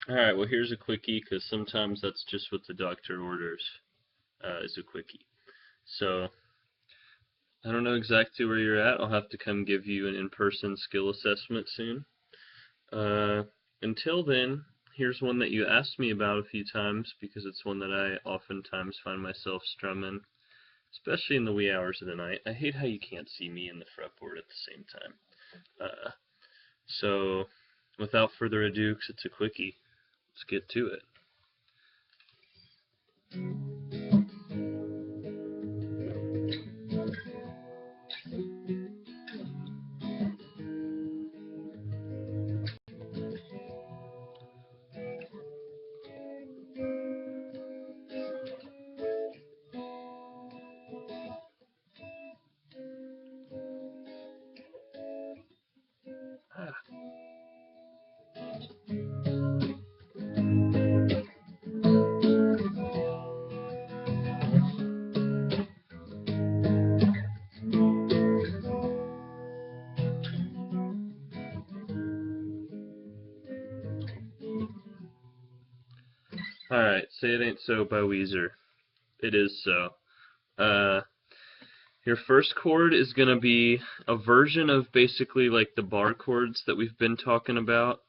Alright, well here's a quickie, because sometimes that's just what the doctor orders, is a quickie. So, I don't know exactly where you're at. I'll have to come give you an in-person skill assessment soon. Uh, until then, here's one that you asked me about a few times, because it's one that I oftentimes find myself strumming, especially in the wee hours of the night. I hate how you can't see me and the fretboard at the same time. So, without further ado, 'cause it's a quickie, let's get to it. Ah. Alright, Say It Ain't So by Weezer. It is so. Uh, your first chord is going to be a version of basically like the bar chords that we've been talking about.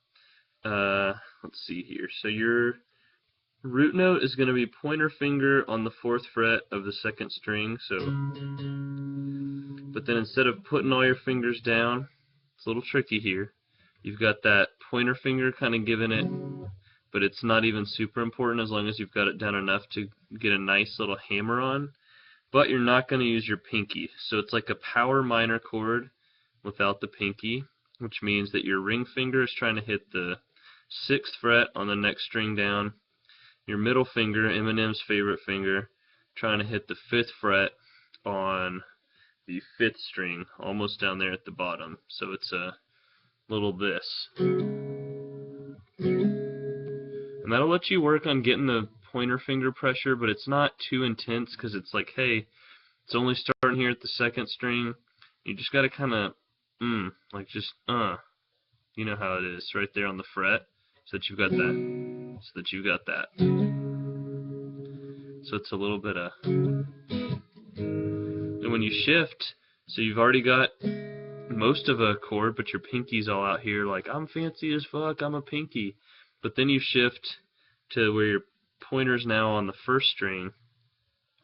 Let's see here. So your root note is going to be pointer finger on the 4th fret of the 2nd string. So, but then instead of putting all your fingers down, it's a little tricky here. You've got that pointer finger kind of giving it, but it's not even super important as long as you've got it down enough to get a nice little hammer on. But you're not going to use your pinky. So it's like a power minor chord without the pinky, which means that your ring finger is trying to hit the 6th fret on the next string down. Your middle finger, Eminem's favorite finger, trying to hit the 5th fret on the 5th string, almost down there at the bottom. So it's a little this. And that'll let you work on getting the pointer finger pressure, but it's not too intense because it's like, hey, it's only starting here at the 2nd string. You just gotta kind of, like just, you know how it is, right there on the fret, so that you've got that, so that you've got that. So it's a little bit of, and when you shift, so you've already got most of a chord, but your pinky's all out here, like, I'm fancy as fuck, I'm a pinky. But then you shift to where your pointer's now on the 1st string,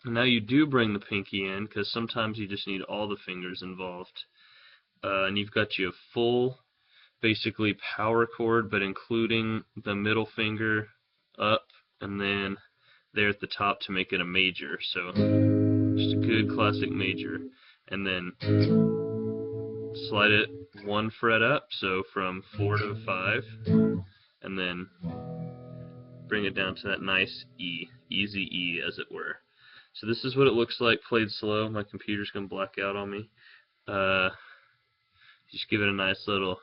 and now you do bring the pinky in, because sometimes you just need all the fingers involved. And you've got you a full, basically power chord, but including the middle finger up, and then there at the top to make it a major. So just a good classic major. And then slide it 1 fret up, so from 4 to 5, and then bring it down to that nice E, easy E as it were. So this is what it looks like played slow. My computer's going to black out on me. Just give it a nice little.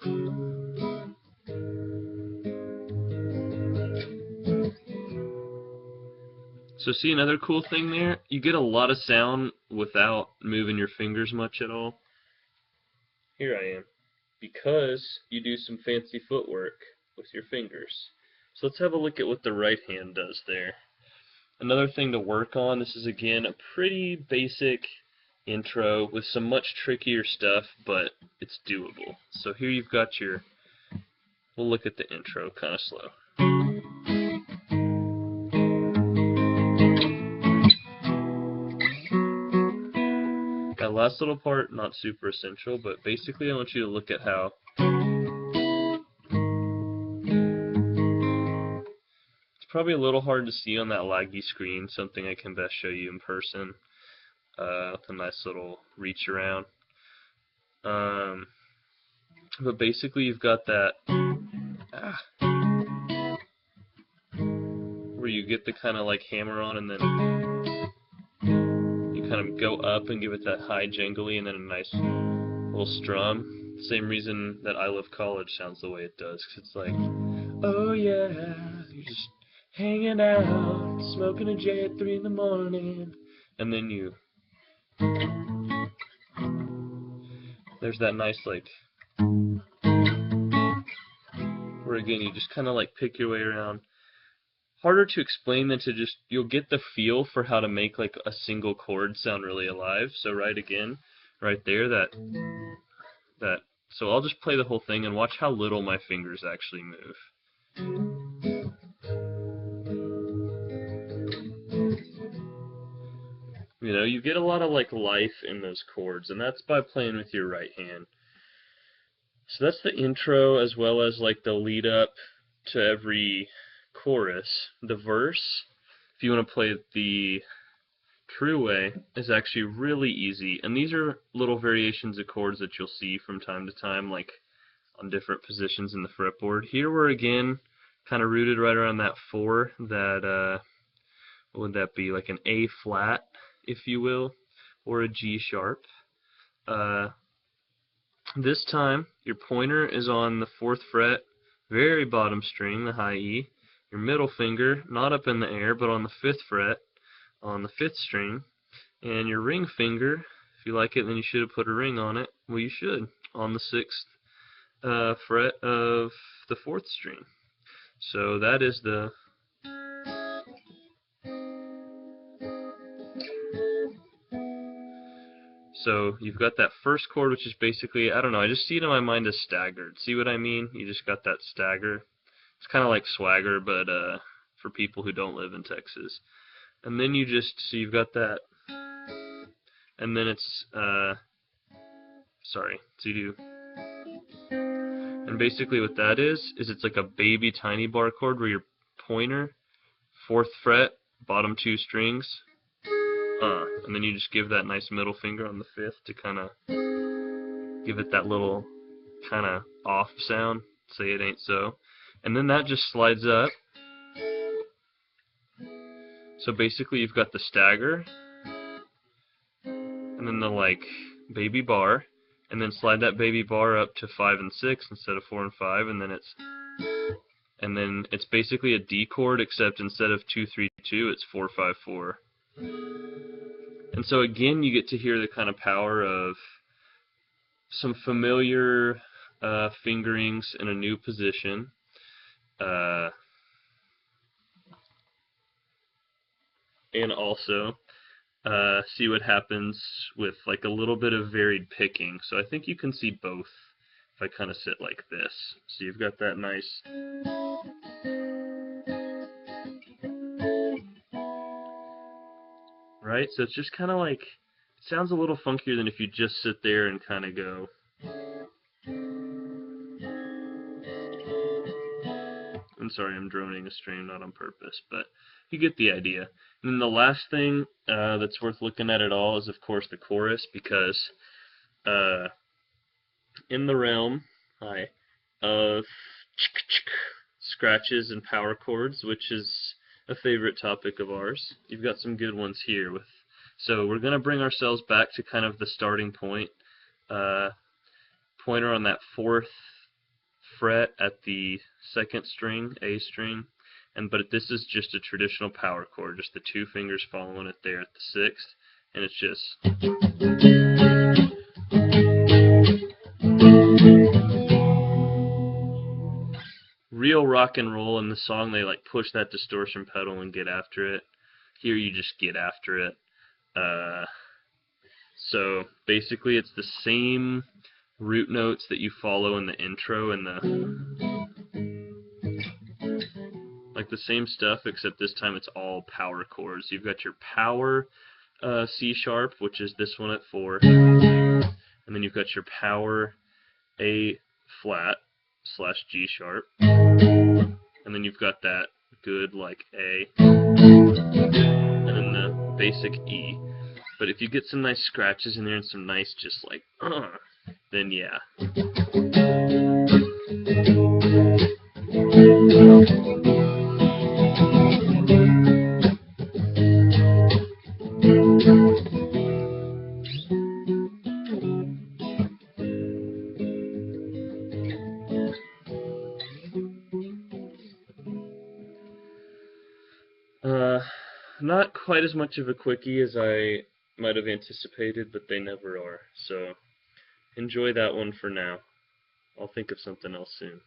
So see, another cool thing there, you get a lot of sound without moving your fingers much at all. Here I am. Because you do some fancy footwork with your fingers. So let's have a look at what the right hand does there. Another thing to work on, this is again a pretty basic intro with some much trickier stuff, but it's doable. So here you've got your, we'll look at the intro kind of slow. That last little part, not super essential, but basically I want you to look at how it's probably a little hard to see on that laggy screen, something I can best show you in person with a nice little reach around. But basically you've got that where you get the kind of like hammer on and then you kind of go up and give it that high jangly and then a nice little strum. Same reason that I Love College sounds the way it does, 'cause it's like, oh yeah, you're just hanging out, smoking a J at 3 in the morning, and then there's that nice like, where where again you just kind of like pick your way around. Harder to explain than to just, you'll get the feel for how to make like a single chord sound really alive. So right there, that. So I'll just play the whole thing and watch how little my fingers actually move. You know, you get a lot of like life in those chords, and that's by playing with your right hand. So that's the intro, as well as like the lead up to every chorus. The verse, if you want to play it the true way, is actually really easy. And these are little variations of chords that you'll see from time to time, like on different positions in the fretboard. Here we're again kind of rooted right around that 4, that, what would that be, like an A flat, if you will, or a G sharp. This time, your pointer is on the 4th fret, very bottom string, the high E. Your middle finger, not up in the air, but on the 5th fret, on the 5th string. And your ring finger, if you like it, then you should have put a ring on it. Well, you should, on the 6th fret of the 4th string. So that is the... So you've got that first chord, which is basically, I don't know, I just see it in my mind as staggered. See what I mean? You just got that stagger. It's kind of like swagger, but for people who don't live in Texas. And then you just, so you've got that, and then it's, so you do, and basically what that is it's like a baby tiny bar chord where your pointer, 4th fret, bottom 2 strings, and then you just give that nice middle finger on the 5th to kind of give it that little kind of off sound, say it ain't so. And then that just slides up. So basically you've got the stagger, and then the like baby bar, and then slide that baby bar up to 5 and 6 instead of 4 and 5, and then it's basically a D chord, except instead of 2 3 2, it's 4 5 4. And so again, you get to hear the kind of power of some familiar fingerings in a new position. And also see what happens with like a little bit of varied picking. So I think you can see both if I kind of sit like this. So you've got that nice... Right? So it's just kind of like, it sounds a little funkier than if you just sit there and kind of go... I'm sorry, I'm droning a string, not on purpose, but you get the idea. And then the last thing that's worth looking at all is, of course, the chorus, because in the realm of scratches and power chords, which is a favorite topic of ours, you've got some good ones here. So we're going to bring ourselves back to kind of the starting point. Pointer on that 4th fret at the 2nd string, A string, but this is just a traditional power chord, just the 2 fingers following it there at the 6th, and it's just... real rock and roll. In the song, they like push that distortion pedal and get after it. Here you just get after it. So basically it's the same root notes that you follow in the intro and like the same stuff, except this time it's all power chords. You've got your power C sharp, which is this one at 4, and then you've got your power A flat / G sharp, and then you've got that good like A, and then the basic E. But if you get some nice scratches in there and some nice just like then yeah. Not quite as much of a quickie as I might have anticipated, but they never are. So enjoy that one for now. I'll think of something else soon.